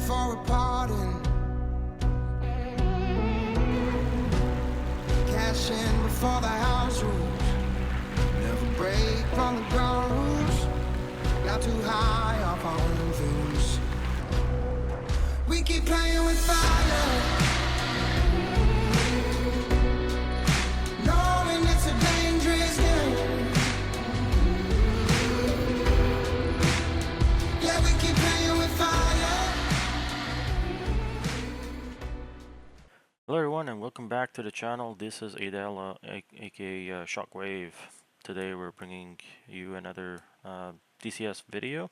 before we're parting. Cash in before the house rules. Never break from the ground rules. Got too high off our own views. We keep playing with fire, knowing it's a dangerous game. Yeah, we keep playing with fire. Hello everyone and welcome back to the channel. This is Adela, aka Shockwave. Today we're bringing you another DCS video,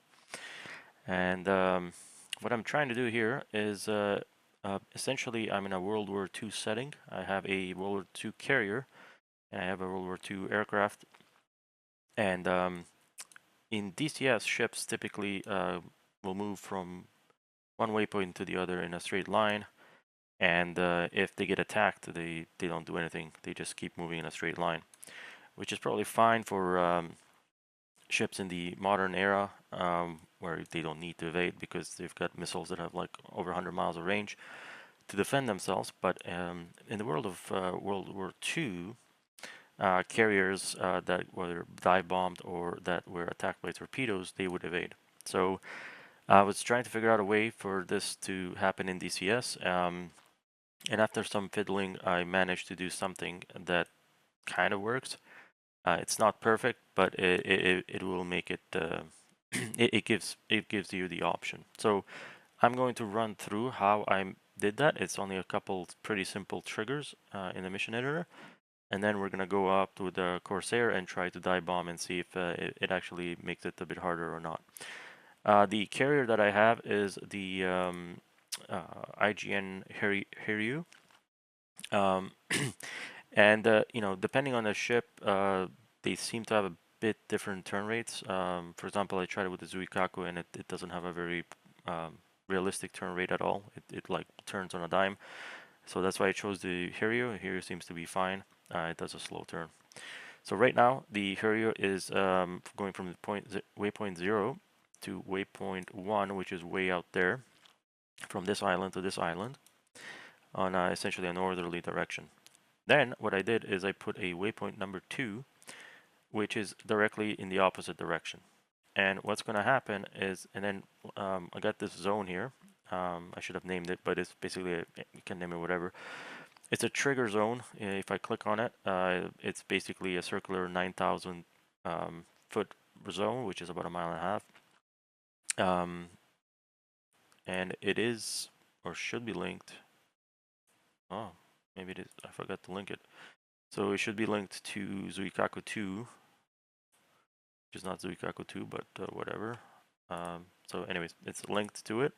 and what I'm trying to do here is essentially I'm in a World War II setting. I have a World War II carrier and I have a World War II aircraft, and in DCS ships typically will move from one waypoint to the other in a straight line. And if they get attacked, they don't do anything. They just keep moving in a straight line, which is probably fine for ships in the modern era, where they don't need to evade because they've got missiles that have like over 100 miles of range to defend themselves. But in the world of World War II, carriers that were dive bombed or that were attacked by torpedoes, they would evade. So I was trying to figure out a way for this to happen in DCS. And after some fiddling, I managed to do something that kind of works. It's not perfect, but it will make it. It gives you the option. So I'm going to run through how I did that. It's only a couple pretty simple triggers in the mission editor, and then we're gonna go up to the Corsair and try to dive bomb and see if it actually makes it a bit harder or not. The carrier that I have is the IGN Hiryu, and you know, depending on the ship, they seem to have a bit different turn rates. For example, I tried it with the Zuikaku, and it doesn't have a very realistic turn rate at all. It like turns on a dime, so that's why I chose the Hiryu. Hiryu seems to be fine. It does a slow turn. So right now, the Hiryu is going from the waypoint 0 to waypoint 1, which is way out there, from this island to this island, on essentially a northerly direction. Then what I did is I put a waypoint number 2, which is directly in the opposite direction. And what's going to happen is, and then I got this zone here. I should have named it, but it's basically you can name it whatever. It's a trigger zone. If I click on it, it's basically a circular 9,000 foot zone, which is about 1.5 miles. And it is, or should be linked. Oh, maybe it is. I forgot to link it. So it should be linked to Zuikaku 2, which is not Zuikaku 2, but whatever. So anyways, it's linked to it,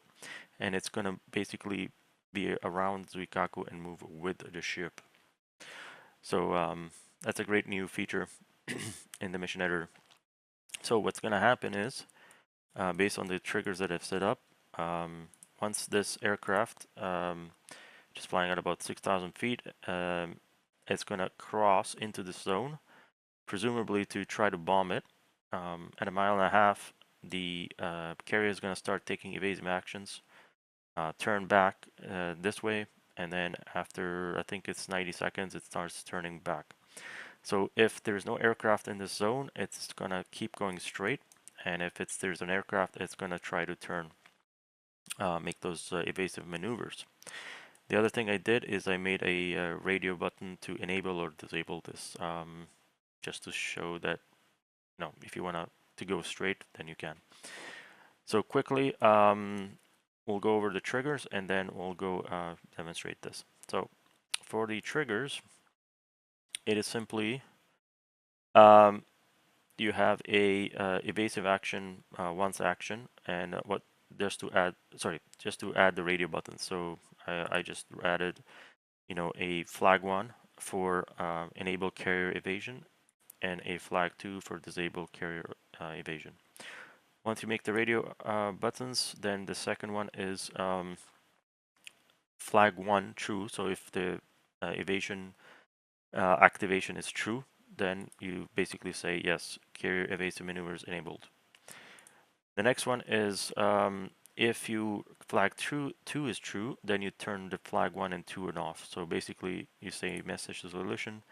and it's going to basically be around Zuikaku and move with the ship. So that's a great new feature in the mission editor. So what's going to happen is, based on the triggers that I've set up, once this aircraft, just flying at about 6,000 feet, it's going to cross into this zone, presumably to try to bomb it. At 1.5 miles, the carrier is going to start taking evasive actions, turn back this way, and then after, I think it's 90 seconds, it starts turning back. So if there's no aircraft in this zone, it's going to keep going straight, and if there's an aircraft, it's going to try to turn, make those evasive maneuvers. The other thing I did is I made a radio button to enable or disable this, just to show that, you know, if you want to go straight, then you can. So quickly, we'll go over the triggers and then we'll go demonstrate this. So for the triggers, it is simply you have a evasive action, once action, and just to add the radio button. So I just added, you know, a flag 1 for enable carrier evasion and a flag 2 for disable carrier evasion. Once you make the radio buttons, then the second one is flag 1 true. So if the evasion activation is true, then you basically say yes, carrier evasive maneuvers enabled. The next one is if you flag 2 is true, then you turn the flag 1 and 2 off. So basically, you say message resolution,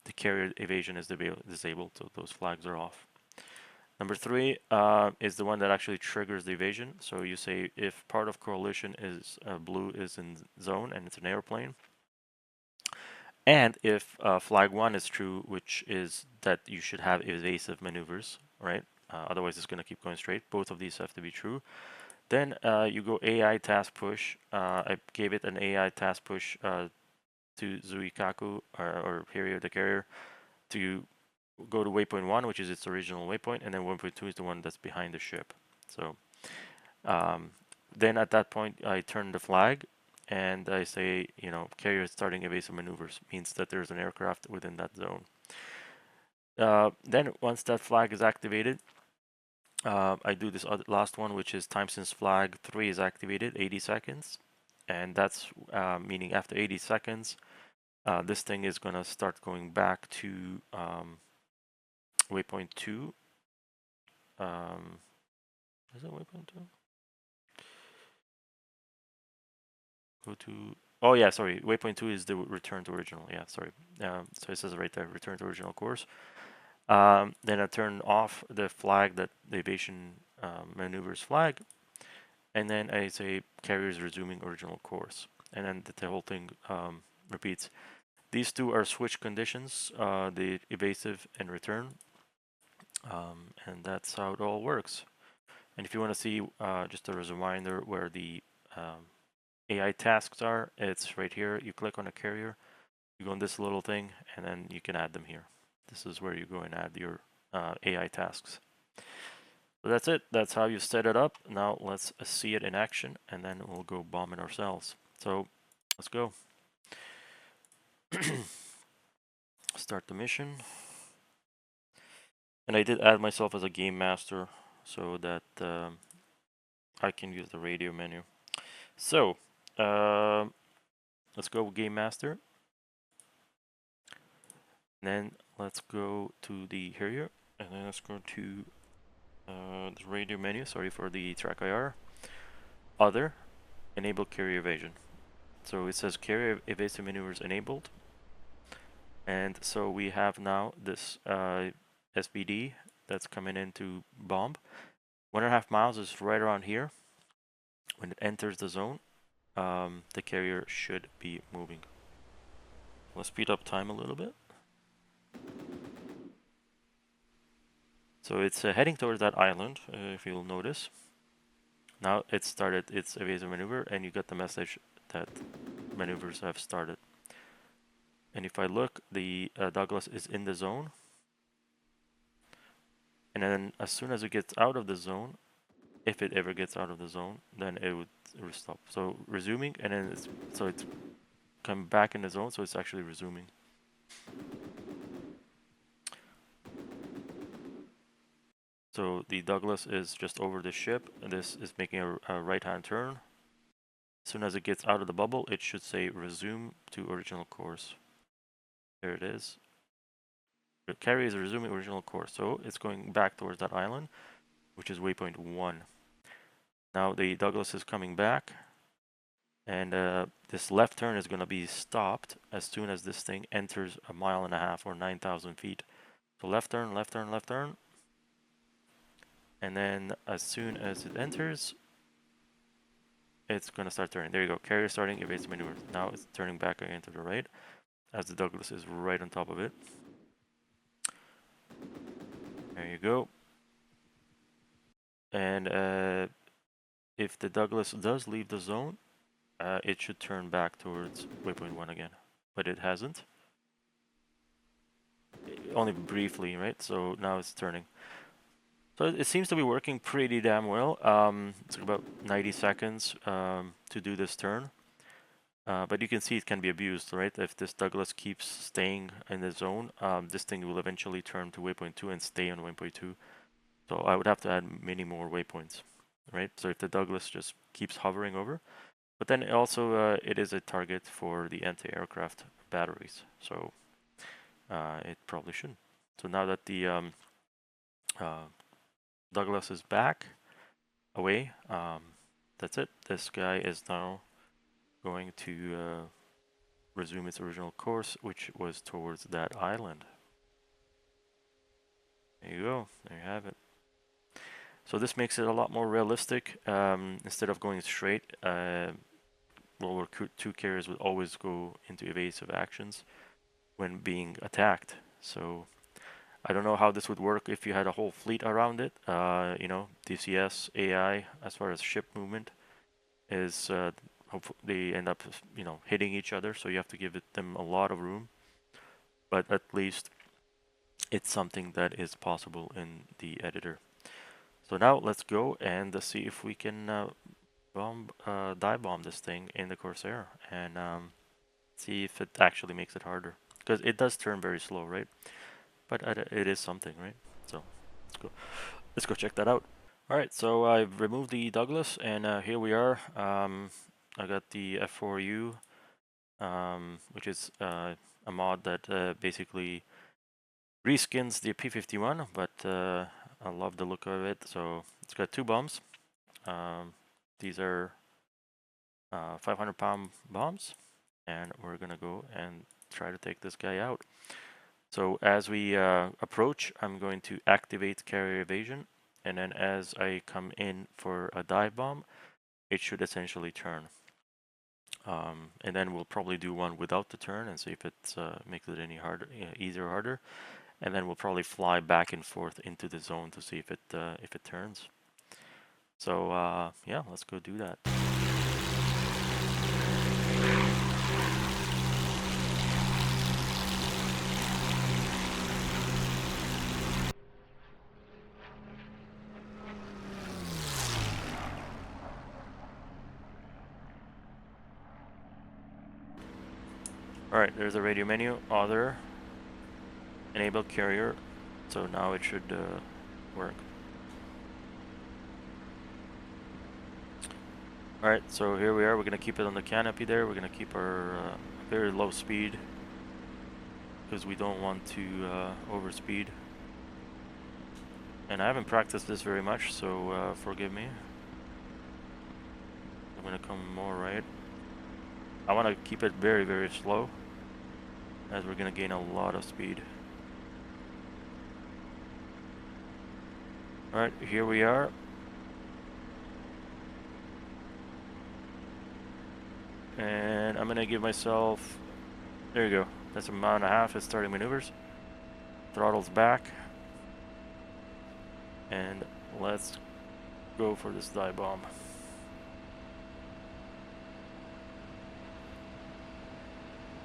the carrier evasion is disabled, so those flags are off. Number 3 is the one that actually triggers the evasion. So you say if part of coalition is blue is in zone and it's an airplane, and if flag 1 is true, which is that you should have evasive maneuvers, right? Otherwise, it's going to keep going straight. Both of these have to be true. Then you go AI task push. I gave it an AI task push to Zuikaku or Period the carrier to go to waypoint 1, which is its original waypoint, and then waypoint 2 is the one that's behind the ship. So then at that point, I turn the flag and I say, you know, carrier is starting evasive maneuvers, means that there's an aircraft within that zone. Then once that flag is activated, I do this last one, which is time since flag 3 is activated, 80 seconds. And that's meaning after 80 seconds, this thing is going to start going back to waypoint 2. Is it waypoint 2? Go to... Oh, yeah, sorry. Waypoint 2 is the return to original. Yeah, sorry. So it says right there, return to original course. Then I turn off the flag, that the evasion maneuvers flag, and then I say carrier is resuming original course, and then the whole thing repeats. These two are switch conditions, the evasive and return, and that's how it all works. And if you want to see, just as a reminder, where the AI tasks are, it's right here. You click on a carrier, you go on this little thing, and then you can add them here. This is where you go and add your AI tasks. So that's it. That's how you set it up. Now let's see it in action, and then we'll go bomb it ourselves. So let's go. Start the mission. And I did add myself as a game master so that I can use the radio menu. So let's go game master. And then let's go to the carrier, and then let's go to the radio menu. Sorry for the track IR. Other, enable carrier evasion. So it says carrier evasive maneuvers enabled. And so we have now this SBD that's coming in to bomb. 1.5 miles is right around here. When it enters the zone, the carrier should be moving. Let's speed up time a little bit. So it's heading towards that island, if you'll notice. Now it started its evasive maneuver, and you get the message that maneuvers have started. And if I look, the Douglas is in the zone. And then as soon as it gets out of the zone, if it ever gets out of the zone, then it would stop. So resuming, and then it's come back in the zone, so it's actually resuming. So the Douglas is just over the ship, and this is making a right-hand turn. As soon as it gets out of the bubble, it should say resume to original course. There it is. The carrier is resuming original course, so it's going back towards that island, which is waypoint 1. Now the Douglas is coming back, and this left turn is going to be stopped as soon as this thing enters 1.5 miles or 9,000 feet. So left turn, left turn, left turn. And then as soon as it enters, it's going to start turning. There you go. Carrier starting evasive maneuver. Now it's turning back again to the right, as the Douglas is right on top of it. There you go. And if the Douglas does leave the zone, it should turn back towards waypoint 1 again. But it hasn't. Only briefly, right? So now it's turning. So it seems to be working pretty damn well. It took about 90 seconds to do this turn. But you can see it can be abused, right? If this Douglas keeps staying in the zone, this thing will eventually turn to waypoint 2 and stay on waypoint 2. So I would have to add many more waypoints, right? So if the Douglas just keeps hovering over. But then also it is a target for the anti-aircraft batteries. So it probably shouldn't. So now that the Douglas is back away, that's it. This guy is now going to resume its original course, which was towards that island. There you go. There you have it. So this makes it a lot more realistic. Instead of going straight, well, two carriers would always go into evasive actions when being attacked. So I don't know how this would work if you had a whole fleet around it. You know, DCS, AI, as far as ship movement, is hopefully they end up, you know, hitting each other. So you have to give them a lot of room. But at least it's something that is possible in the editor. So now let's go and see if we can dive bomb this thing in the Corsair and see if it actually makes it harder. Because it does turn very slow, right? But it is something, right? So let's go check that out. All right, so I've removed the Douglas, and here we are. I got the F4U, which is a mod that basically reskins the P51, but I love the look of it. So it's got 2 bombs. These are 500-pound bombs, and we're gonna go and try to take this guy out. So as we approach, I'm going to activate carrier evasion, and then as I come in for a dive bomb, it should essentially turn. And then we'll probably do one without the turn and see if it makes it any harder, easier or harder. And then we'll probably fly back and forth into the zone to see if it turns. So yeah, let's go do that. Alright, there's a radio menu, other, enable carrier, so now it should work. Alright, so here we are, we're gonna keep it on the canopy there, we're gonna keep our very low speed, because we don't want to overspeed. And I haven't practiced this very much, so forgive me. I'm gonna come more right. I want to keep it very, very slow, as we're going to gain a lot of speed. Alright, here we are. And I'm going to give myself, there you go, that's a mile and a half as starting maneuvers. Throttle's back. And let's go for this dive bomb.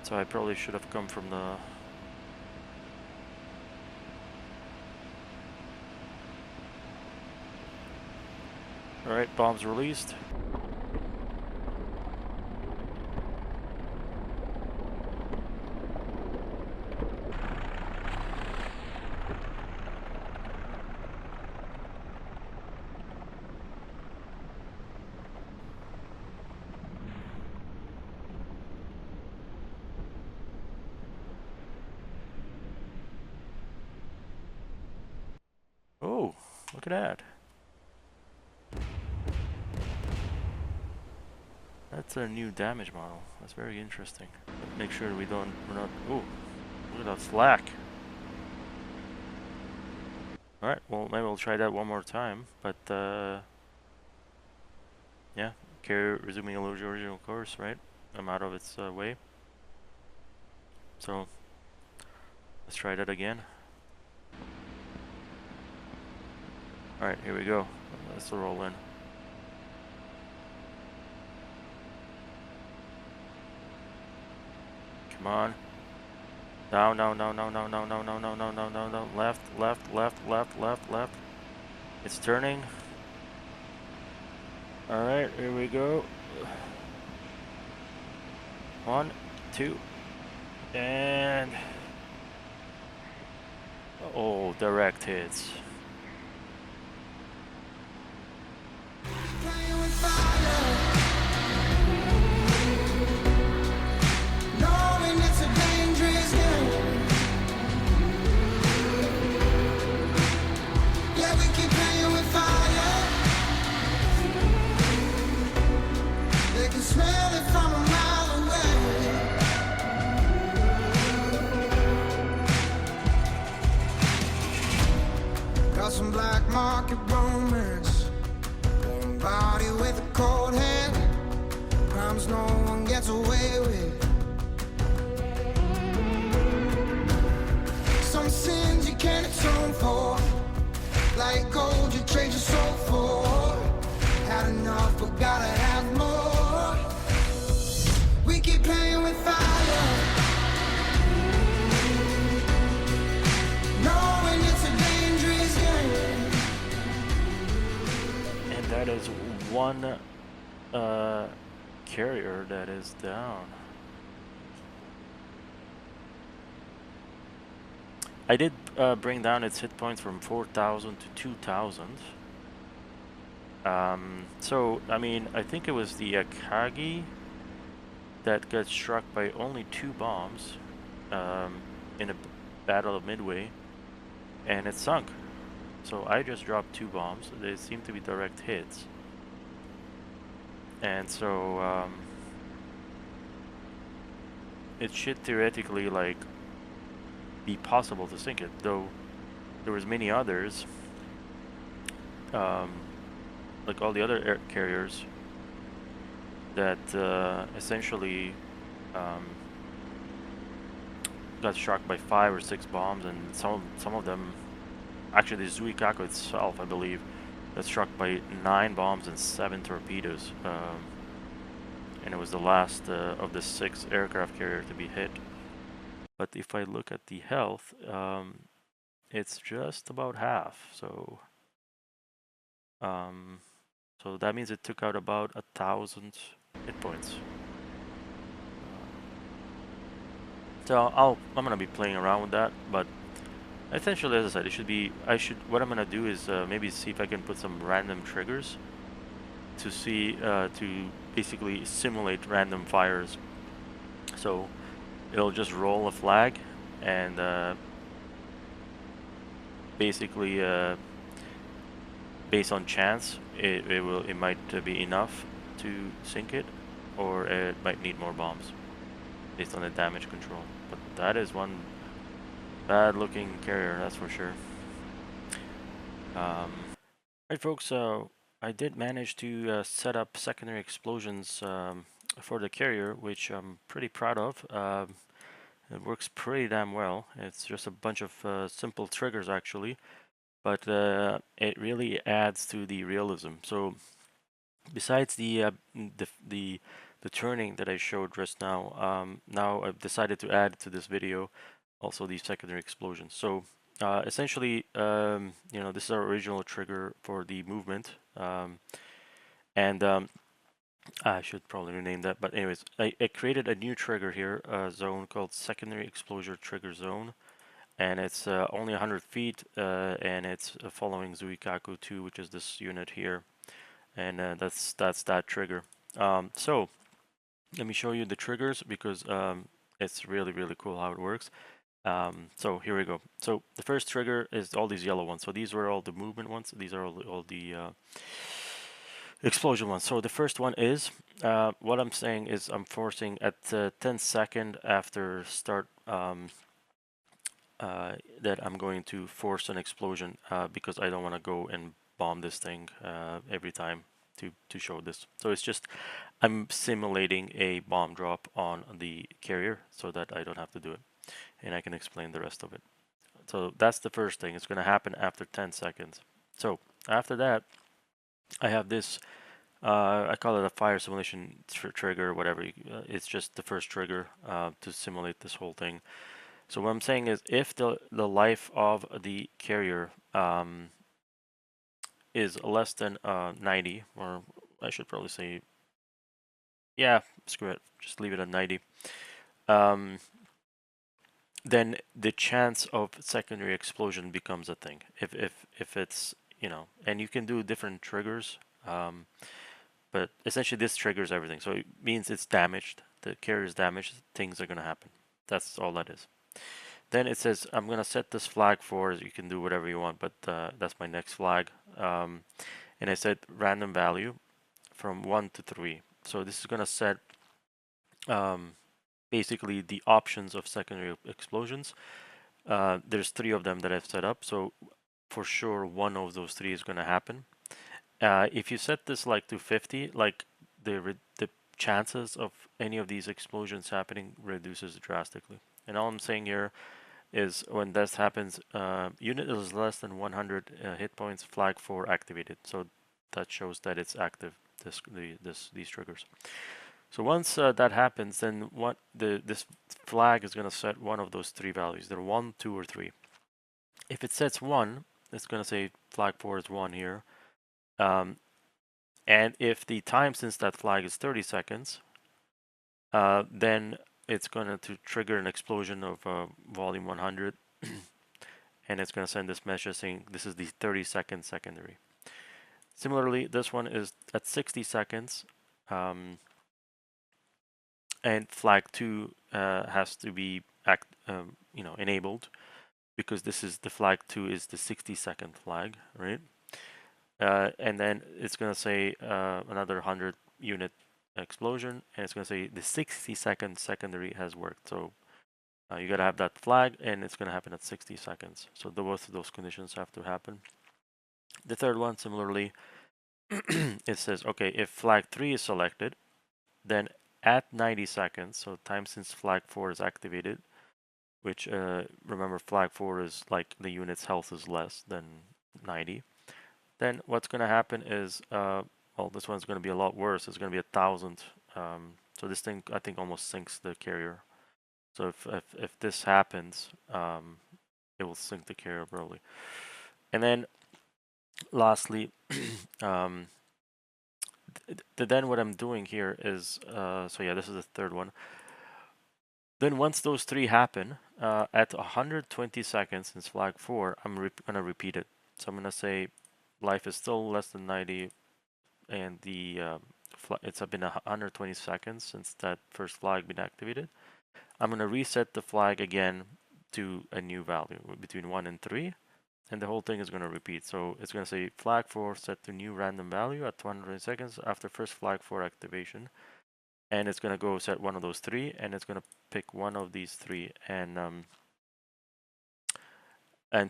So I probably should have come from the... Alright, bombs released. Oh, look at that. That's a new damage model. That's very interesting. Make sure we're not, oh, look at that flak. Alright, well maybe we'll try that one more time, but yeah, carrier resuming original course, right? I'm out of its way. So, let's try that again. Alright, here we go. Let's roll in. Come on. Down, down, down, down, down, down, down, down, down, down, down, down, down. Left, left, left, left, left, left. It's turning. Alright, here we go. 1, 2, and... oh, direct hits. Playing with fire, knowing it's a dangerous game. Yeah, we keep playing with fire. trade your soul for? Had enough, but gotta have more. We keep playing with fire, knowing it's a dangerous game. And that is one carrier that is down. I did bring down its hit points from 4,000 to 2,000. So, I mean, I think it was the Hawkeye that got struck by only 2 bombs in a battle of Midway, and it sunk. So I just dropped 2 bombs. They seem to be direct hits. And so it should theoretically like be possible to sink it, though there was many others, like all the other air carriers, that essentially got struck by 5 or 6 bombs, and some of them, actually the Zuikaku itself, I believe, got struck by 9 bombs and 7 torpedoes, and it was the last of the 6 aircraft carrier to be hit. But if I look at the health, it's just about half. So so that means it took out about 1,000 hit points. So I'm gonna be playing around with that, but essentially, as I said, what I'm gonna do is maybe see if I can put some random triggers to see to basically simulate random fires. So it'll just roll a flag, and basically based on chance, it might be enough to sink it, or it might need more bombs based on the damage control. But that is one bad looking carrier, that's for sure. Right, folks, so I did manage to set up secondary explosions for the carrier, which I'm pretty proud of. It works pretty damn well. It's just a bunch of simple triggers, actually, but it really adds to the realism. So besides the turning that I showed just now, now I've decided to add to this video also these secondary explosions. So essentially, this is our original trigger for the movement, and I should probably rename that. But anyways, I created a new trigger here, a zone called Secondary Exposure Trigger Zone, and it's only 100 feet, and it's following Zuikaku 2, which is this unit here, and that's that trigger. So let me show you the triggers, because it's really cool how it works. So here we go. So the first trigger is all these yellow ones. So these were all the movement ones. These are all the explosion ones. So the first one is, what I'm saying is I'm forcing at 10 seconds after start that I'm going to force an explosion, because I don't want to go and bomb this thing every time to show this. So it's just I'm simulating a bomb drop on the carrier so that I don't have to do it, and I can explain the rest of it. So that's the first thing. It's going to happen after 10 seconds. So after that, I have this, I call it a fire simulation trigger, whatever. It's just the first trigger to simulate this whole thing. So what I'm saying is, if the life of the carrier is less than 90, or I should probably say, yeah, screw it, just leave it at 90. Then the chance of secondary explosion becomes a thing. If it's, and you can do different triggers, but essentially this triggers everything. So it means it's damaged. The carrier is damaged. Things are gonna happen. That's all that is. Then it says I'm gonna set this flag for. You can do whatever you want, but that's my next flag. And I said random value from 1 to 3. So this is gonna set basically the options of secondary explosions. There's 3 of them that I've set up, so for sure one of those 3 is gonna happen. If you set this like to 50, like the chances of any of these explosions happening reduces drastically. And all I'm saying here, is when this happens, unit is less than 100 hit points, flag 4 activated. So that shows that it's active, these triggers. So once that happens, then this flag is going to set one of those 3 values. They're 1, 2, or 3. If it sets 1, it's going to say flag 4 is 1 here. And if the time since that flag is 30 seconds, then it's going to trigger an explosion of volume 100. And it's going to send this message saying this is the 30-second secondary. Similarly, this one is at 60 seconds. And flag 2 has to be enabled, because this is the flag 2 is the 60-second flag, right? And then it's going to say another 100 unit explosion, and it's going to say the 60-second secondary has worked. So you got to have that flag, and it's going to happen at 60 seconds. So both of those conditions have to happen. The third one, similarly, it says, okay, if flag 3 is selected, then at 90 seconds, so time since flag 4 is activated, which remember flag 4 is like the unit's health is less than 90, then what's going to happen is, well, this one's going to be a lot worse. It's going to be 1,000. So this thing, I think, almost sinks the carrier. So if this happens, it will sink the carrier probably. And then lastly, then what I'm doing here is, so yeah, this is the third one. Then once those 3 happen, at 120 seconds since flag 4, I'm going to repeat it. So I'm going to say life is still less than 90, and it's been 120 seconds since that first flag been activated. I'm going to reset the flag again to a new value between 1 and 3, and the whole thing is going to repeat. So it's going to say flag 4 set to new random value at 120 seconds after first flag 4 activation, and it's going to go set one of those 3, and it's going to pick one of these 3, and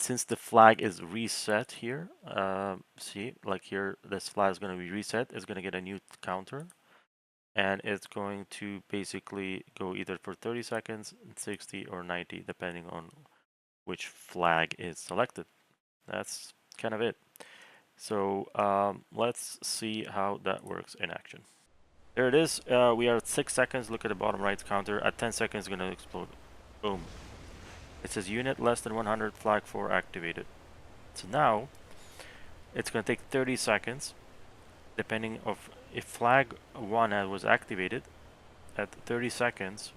since the flag is reset here, see, like here, this flag is going to be reset. It's going to get a new counter, and it's going to basically go either for 30 seconds, 60, or 90, depending on which flag is selected. That's kind of it. So let's see how that works in action. There it is. We are at 6 seconds. Look at the bottom right counter. At 10 seconds, it's going to explode. Boom. It says unit less than 100, flag 4 activated. So now, it's going to take 30 seconds, depending of if flag 1 was activated at 30 seconds,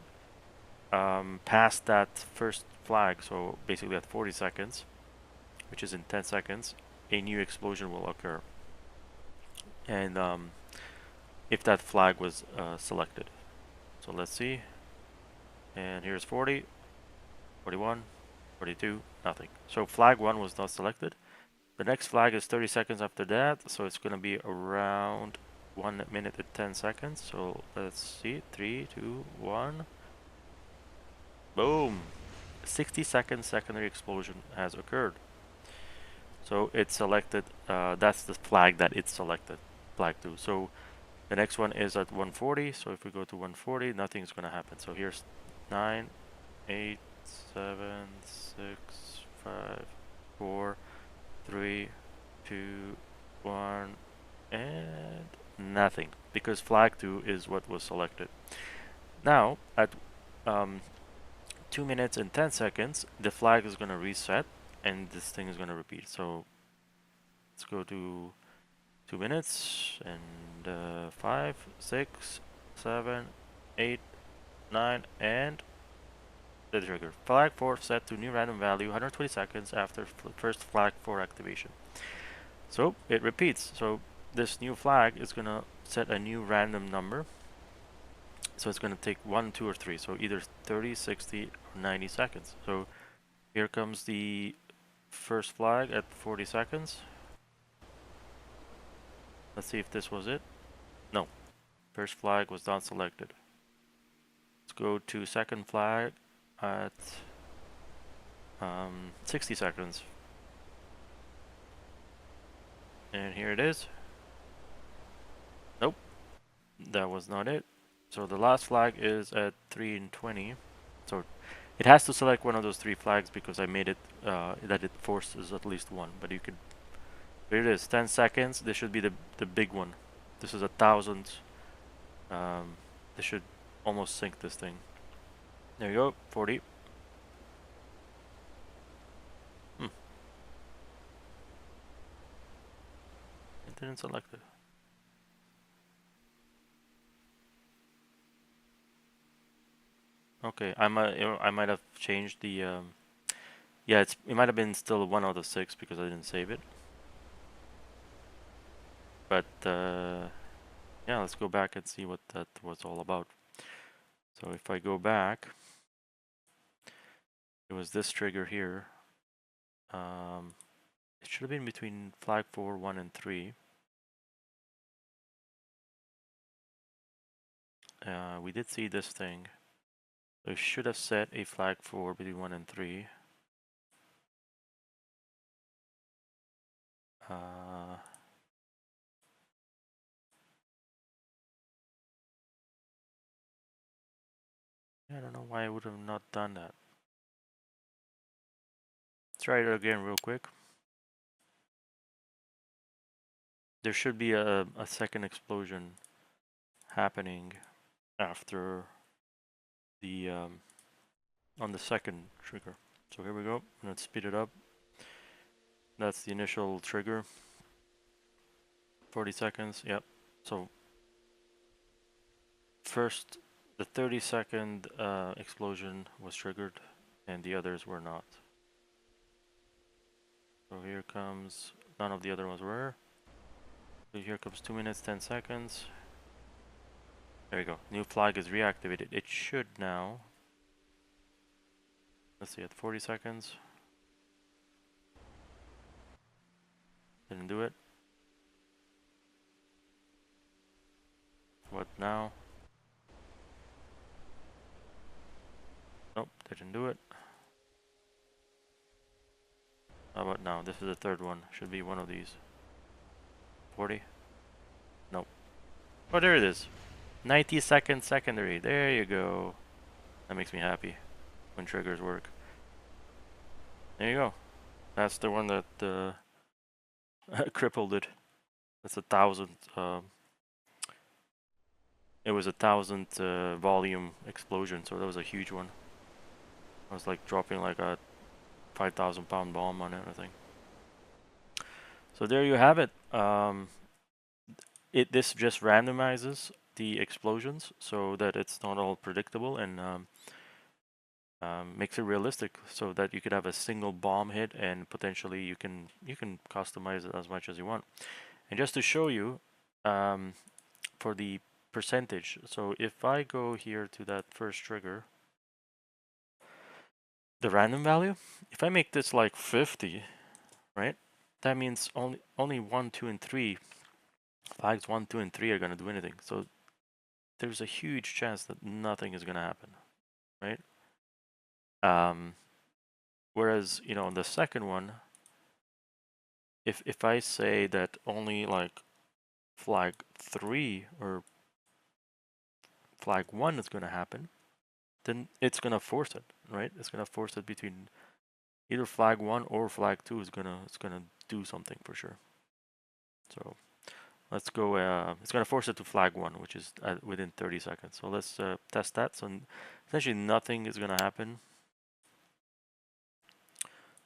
past that first flag, so basically at 40 seconds, which is in 10 seconds, a new explosion will occur. And if that flag was selected. So let's see. And here's 40. 41, 42, nothing. So flag 1 was not selected. The next flag is 30 seconds after that, so it's going to be around 1 minute and 10 seconds. So let's see, 3, 2, 1. Boom! 60-second secondary explosion has occurred. So it's selected, that's the flag that it's selected, flag 2. So the next one is at 140, so if we go to 140, nothing's going to happen. So here's 9, 8, 7, 6, 5, 4, 3, 2, 1, and nothing, because flag 2 is what was selected. Now at 2 minutes and 10 seconds, the flag is going to reset, and this thing is going to repeat. So let's go to 2 minutes and 5, 6, 7, 8, 9, and the trigger. Flag 4 set to new random value 120 seconds after first flag 4 activation. So it repeats. So this new flag is going to set a new random number. So it's going to take 1, 2, or 3. So either 30, 60, or 90 seconds. So here comes the first flag at 40 seconds. Let's see if this was it. No. First flag was not selected. Let's go to second flag at 60 seconds. And here it is. Nope. That was not it. So the last flag is at 3 and 20. So It has to select one of those 3 flags because I made it that it forces at least one. But you could. Here it is, 10 seconds. This should be the big one. This is 1,000. This should almost sink this thing. There you go, 40. It didn't select it. Okay, I might have changed the. Yeah, it might have been still 1 out of 6 because I didn't save it. But yeah, let's go back and see what that was all about. So if I go back, it was this trigger here. It should have been between flag 4, 1, and 3. We did see this thing. So we should have set a flag 4 between 1 and 3. I don't know why I would have not done that. Let's try it again real quick. There should be a second explosion happening after the on the second trigger. So here we go. Let's speed it up. That's the initial trigger. 40 seconds. Yep. So first, the 30-second explosion was triggered, and the others were not. So here comes. None of the other ones were. So here comes 2 minutes 10 seconds. There you go. New flag is reactivated. It should now. Let's see, at 40 seconds. Didn't do it. What now? Nope, didn't do it. How about now? This is the third one. Should be one of these. 40? Nope. Oh, there it is. 90-second secondary. There you go. That makes me happy when triggers work. There you go. That's the one that crippled it. That's 1,000. It was 1,000 volume explosion, so that was a huge one. I was like dropping like a 5,000 pound bomb on everything. So there you have it. This just randomizes the explosions so that it's not all predictable and makes it realistic so that you could have a single bomb hit and potentially you can customize it as much as you want. And just to show you for the percentage, so if I go here to that first trigger, the random value, if I make this like 50, right, that means only 1, 2, and 3 flags 1, 2, and 3 are gonna do anything. So there's a huge chance that nothing is gonna happen, right? Whereas, you know, on the second one, if I say that only like flag 3 or flag 1 is gonna happen, then it's gonna force it, right? It's gonna force it between either flag 1 or flag 2 is gonna do something for sure. So let's go. It's gonna force it to flag 1, which is within 30 seconds. So let's test that. So essentially nothing is gonna happen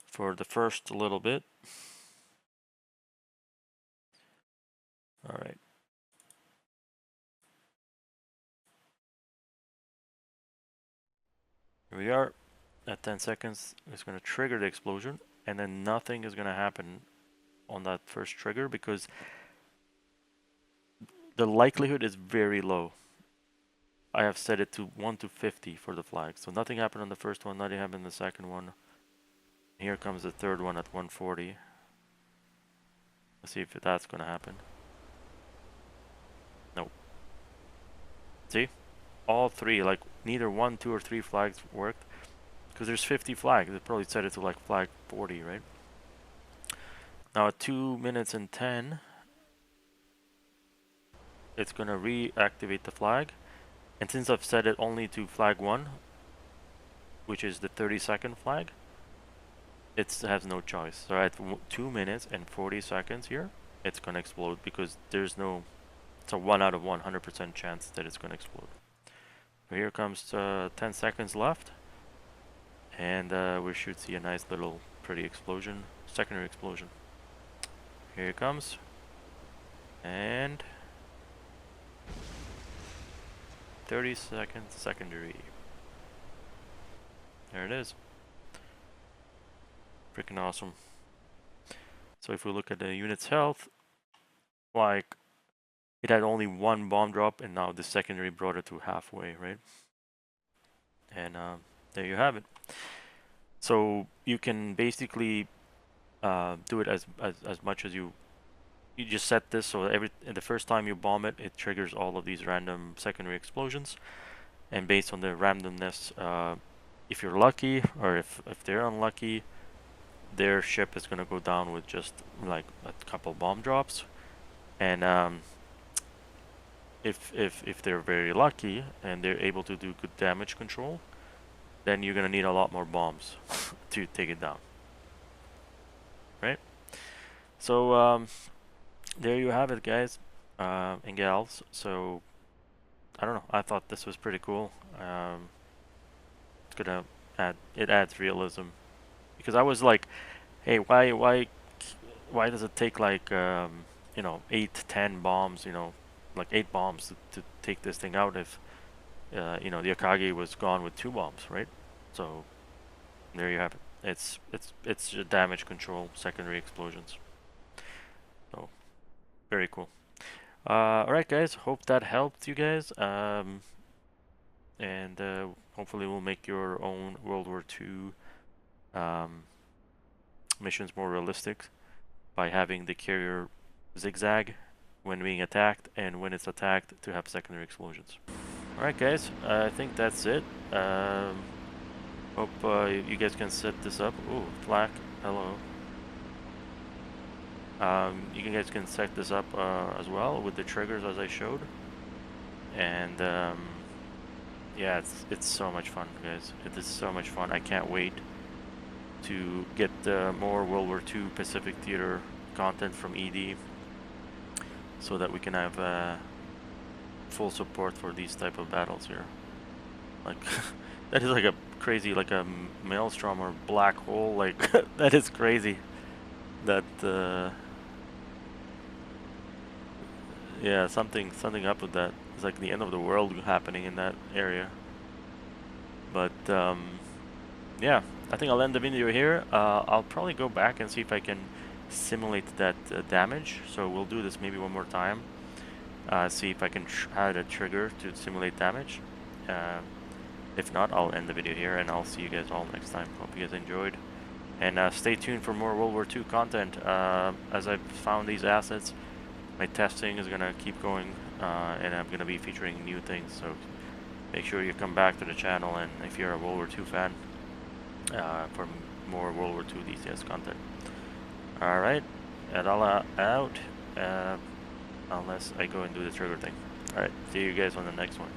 for the first little bit. All right. Here we are. At 10 seconds, it's gonna trigger the explosion, and then nothing is gonna happen on that first trigger because the likelihood is very low. I have set it to 1 to 50 for the flag. So nothing happened on the first one, nothing happened on the second one. Here comes the third one at 140. Let's see if that's gonna happen. Nope. See? All 3, like neither 1, 2, or 3 flags worked. Because there's 50 flags. They probably set it to like flag 40, right? Now at 2 minutes and 10, it's gonna reactivate the flag. And since I've set it only to flag 1, which is the 30-second flag, it has no choice. So at 2 minutes and 40 seconds here, it's gonna explode because there's no, it's a 1 out of 100% chance that it's gonna explode. So here comes 10 seconds left, and we should see a nice little pretty explosion, secondary explosion. Here it comes, and 30 seconds secondary. There it is. Freaking awesome. So if we look at the unit's health, like, it had only 1 bomb drop, and now the secondary brought it to halfway, right? And there you have it. So you can basically do it as much as you just set this so the first time you bomb it, it triggers all of these random secondary explosions, and based on the randomness, if you're lucky or if they're unlucky, their ship is gonna go down with just like a couple bomb drops, and if they're very lucky and they're able to do good damage control, then you're gonna need a lot more bombs to take it down, right? So there you have it, guys and gals. So I don't know, I thought this was pretty cool. It's gonna adds realism, because I was like, hey, why does it take like 8 10 bombs, like 8 bombs to take this thing out if the Hawkeye was gone with 2 bombs, right? So there you have it. It's damage control, secondary explosions. So very cool. Alright guys, hope that helped you guys, and hopefully we'll make your own World War II missions more realistic by having the carrier zigzag when being attacked, and when it's attacked to have secondary explosions. Alright guys, I think that's it. Hope you guys can set this up. Ooh, Flak, hello. You guys can set this up as well with the triggers as I showed, and yeah, it's so much fun, guys. It is so much fun. I can't wait to get more World War II Pacific Theater content from ED, so that we can have full support for these type of battles here. Like that is like a crazy, like a maelstrom or black hole. Like that is crazy. That yeah, something up with that. It's like the end of the world happening in that area. But yeah, I think I'll end the video here. I'll probably go back and see if I can simulate that damage. So we'll do this maybe one more time. See if I can add a trigger to simulate damage. If not, I'll end the video here, and I'll see you guys all next time. Hope you guys enjoyed. And stay tuned for more World War II content. As I've found these assets, my testing is going to keep going, and I'm going to be featuring new things. So make sure you come back to the channel, and if you're a World War II fan, for more World War II DCS content. Alright, Adala out, unless I go and do the trigger thing. Alright, see you guys on the next one.